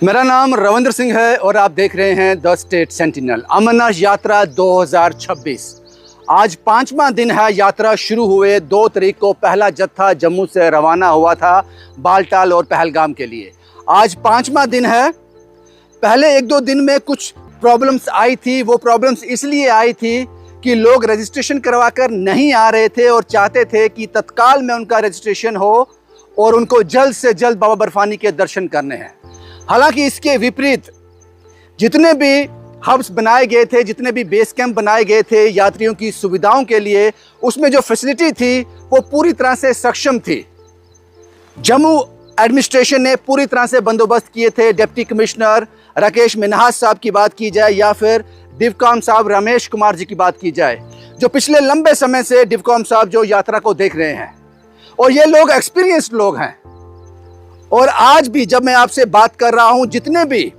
मेरा नाम रविंद्र सिंह है और आप देख रहे हैं द स्टेट सेंटिनल। अमरनाथ यात्रा 2026 आज 5वां दिन है। यात्रा शुरू हुए 2 तारीख को पहला जत्था जम्मू से रवाना हुआ था बालटाल और पहलगाम के लिए। आज 5वां दिन है। पहले 1-2 दिन में कुछ प्रॉब्लम्स आई थी। वो प्रॉब्लम्स इसलिए आई थी कि लोग रजिस्ट्रेशन करवाकर नहीं आ रहे थे और चाहते थे कि तत्काल में उनका रजिस्ट्रेशन हो और उनको जल्द से जल्द बाबा बर्फानी के दर्शन करने हैं। हालांकि इसके विपरीत जितने भी हब्स बनाए गए थे, जितने भी बेस कैंप बनाए गए थे यात्रियों की सुविधाओं के लिए, उसमें जो फैसिलिटी थी वो पूरी तरह से सक्षम थी। जम्मू एडमिनिस्ट्रेशन ने पूरी तरह से बंदोबस्त किए थे। डिप्टी कमिश्नर राकेश मिन्हास साहब की बात की जाए या फिर डिवकॉम साहब रमेश कुमार जी की बात की जाए, जो पिछले लंबे समय से डिवकॉम साहब जो यात्रा को देख रहे हैं, और ये लोग एक्सपीरियंस्ड लोग हैं। और आज भी जब मैं आपसे बात कर रहा हूं, जितने भी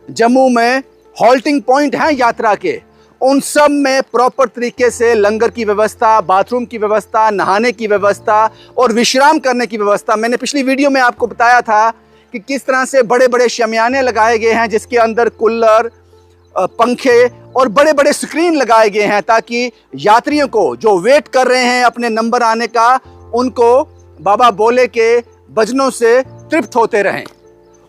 जम्मू में हॉल्टिंग पॉइंट हैं यात्रा के, उन सब में प्रॉपर तरीके से लंगर की व्यवस्था, बाथरूम की व्यवस्था, नहाने की व्यवस्था और विश्राम करने की व्यवस्था। मैंने पिछली वीडियो में आपको बताया था कि किस तरह से बड़े बड़े शमियाने लगाए गए हैं, जिसके अंदर कूलर, पंखे और बड़े बड़े स्क्रीन लगाए गए हैं, ताकि यात्रियों को जो वेट कर रहे हैं अपने नंबर आने का, उनको बाबा बोले के भजनों से तृप्त होते रहें।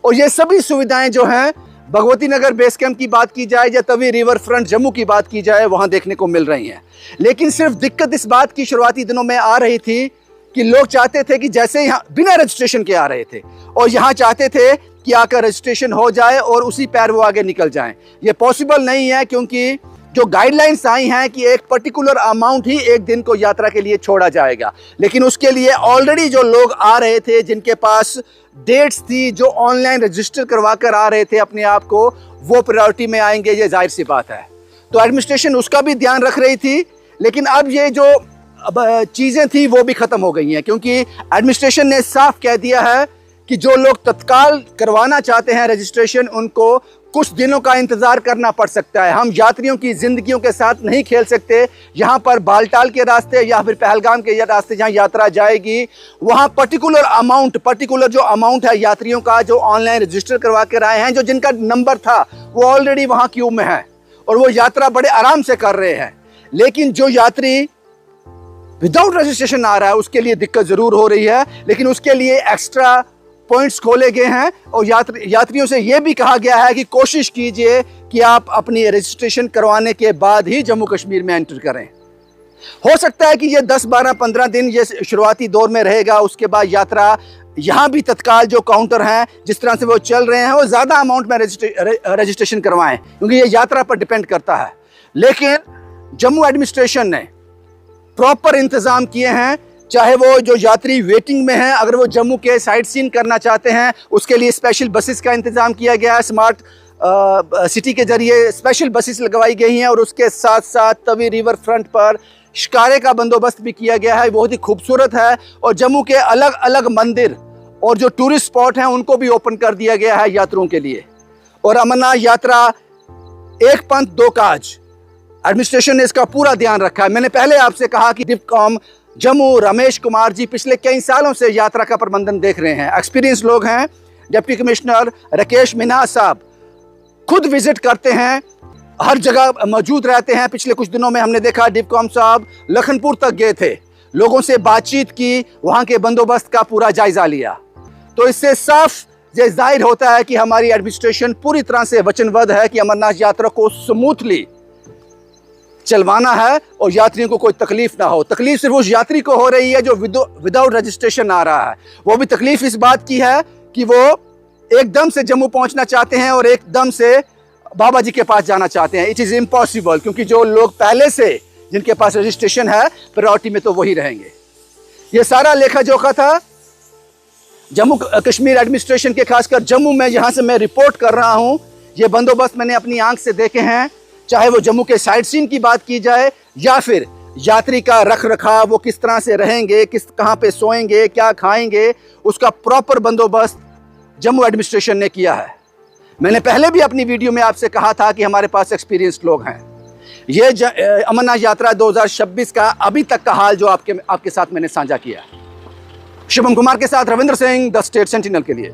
और ये सभी सुविधाएं जो हैं, भगवती नगर बेस कैंप की बात की जाए या तवी रिवर फ्रंट जम्मू की बात की जाए, वहां देखने को मिल रही हैं। लेकिन सिर्फ दिक्कत इस बात की शुरुआती दिनों में आ रही थी कि लोग चाहते थे कि जैसे यहाँ बिना रजिस्ट्रेशन के आ रहे थे और यहाँ चाहते थे कि आकर रजिस्ट्रेशन हो जाए और उसी पैर वो आगे निकल जाएं। ये पॉसिबल नहीं है, क्योंकि जो गाइडलाइंस आई हैं कि एक पर्टिकुलर अमाउंट ही एक दिन को यात्रा के लिए छोड़ा जाएगा। लेकिन उसके लिए ऑलरेडी जो लोग आ रहे थे, जिनके पास डेट्स थी, जो ऑनलाइन रजिस्टर करवा कर आ रहे थे अपने आप को, वो प्रायोरिटी में आएंगे, ये जाहिर सी बात है। तो एडमिनिस्ट्रेशन उसका भी ध्यान रख रही थी। लेकिन अब ये जो चीज़ें थी वो भी ख़त्म हो गई हैं, क्योंकि एडमिनिस्ट्रेशन ने साफ कह दिया है कि जो लोग तत्काल करवाना चाहते हैं रजिस्ट्रेशन, उनको कुछ दिनों का इंतज़ार करना पड़ सकता है। हम यात्रियों की ज़िंदगियों के साथ नहीं खेल सकते। यहाँ पर बालटाल के रास्ते या फिर पहलगाम के रास्ते जहाँ यात्रा जाएगी, वहाँ पर्टिकुलर जो अमाउंट है यात्रियों का, जो ऑनलाइन रजिस्टर करवा कर आए हैं, जो जिनका नंबर था वो ऑलरेडी वहाँ क्यू में है और वो यात्रा बड़े आराम से कर रहे हैं। लेकिन जो यात्री विदाउट रजिस्ट्रेशन आ रहा है, उसके लिए दिक्कत ज़रूर हो रही है। लेकिन उसके लिए एक्स्ट्रा पॉइंट्स खोले गए हैं और यात्रियों से यह भी कहा गया है कि कोशिश कीजिए कि आप अपनी रजिस्ट्रेशन करवाने के बाद ही जम्मू कश्मीर में एंटर करें। हो सकता है कि ये 10, 12, 15 दिन ये शुरुआती दौर में रहेगा। उसके बाद यात्रा यहाँ भी तत्काल जो काउंटर हैं, जिस तरह से वो चल रहे हैं, वो ज़्यादा अमाउंट में रजिस्ट्रेशन करवाएं, क्योंकि ये यात्रा पर डिपेंड करता है। लेकिन जम्मू एडमिनिस्ट्रेशन ने प्रॉपर इंतज़ाम किए हैं। चाहे वो जो यात्री वेटिंग में हैं, अगर वो जम्मू के साइट सीन करना चाहते हैं, उसके लिए स्पेशल बसेस का इंतज़ाम किया गया है। स्मार्ट सिटी के जरिए स्पेशल बसेस लगवाई गई हैं और उसके साथ साथ तवी रिवर फ्रंट पर शिकारे का बंदोबस्त भी किया गया है। बहुत ही खूबसूरत है। और जम्मू के अलग अलग मंदिर और जो टूरिस्ट स्पॉट हैं, उनको भी ओपन कर दिया गया है यात्रियों के लिए। और अमरनाथ यात्रा एक पंथ दो काज, एडमिनिस्ट्रेशन ने इसका पूरा ध्यान रखा है। मैंने पहले आपसे कहा कि डिवकॉम जम्मू रमेश कुमार जी पिछले कई सालों से यात्रा का प्रबंधन देख रहे हैं, एक्सपीरियंस लोग हैं। डिप्टी कमिश्नर राकेश मिन्हास साहब खुद विजिट करते हैं, हर जगह मौजूद रहते हैं। पिछले कुछ दिनों में हमने देखा डिवकॉम साहब लखनपुर तक गए थे, लोगों से बातचीत की, वहाँ के बंदोबस्त का पूरा जायजा लिया। तो इससे साफ ये जाहिर होता है कि हमारी एडमिनिस्ट्रेशन पूरी तरह से वचनबद्ध है कि अमरनाथ यात्रा को स्मूथली चलवाना है और यात्रियों को कोई तकलीफ ना हो। तकलीफ सिर्फ उस यात्री को हो रही है जो विदाउट रजिस्ट्रेशन आ रहा है। वो भी तकलीफ इस बात की है कि वो एकदम से जम्मू पहुंचना चाहते हैं और एकदम से बाबा जी के पास जाना चाहते हैं। इट इज़ इम्पॉसिबल, क्योंकि जो लोग पहले से जिनके पास रजिस्ट्रेशन है, प्रायोरिटी में तो वही रहेंगे। ये सारा लेखा जोखा था जम्मू कश्मीर एडमिनिस्ट्रेशन के, खासकर जम्मू में जहाँ से मैं रिपोर्ट कर रहा हूँ। ये बंदोबस्त मैंने अपनी आंख से देखे हैं। चाहे वो जम्मू के साइट सीन की बात की जाए या फिर यात्री का रख रखाव, वो किस तरह से रहेंगे, कहाँ पे सोएंगे, क्या खाएंगे, उसका प्रॉपर बंदोबस्त जम्मू एडमिनिस्ट्रेशन ने किया है। मैंने पहले भी अपनी वीडियो में आपसे कहा था कि हमारे पास एक्सपीरियंस्ड लोग हैं। ये अमरनाथ यात्रा 2026 का अभी तक का हाल जो आपके साथ मैंने साझा किया। शुभम कुमार के साथ Ravindra Singh, the state sentinel के लिए।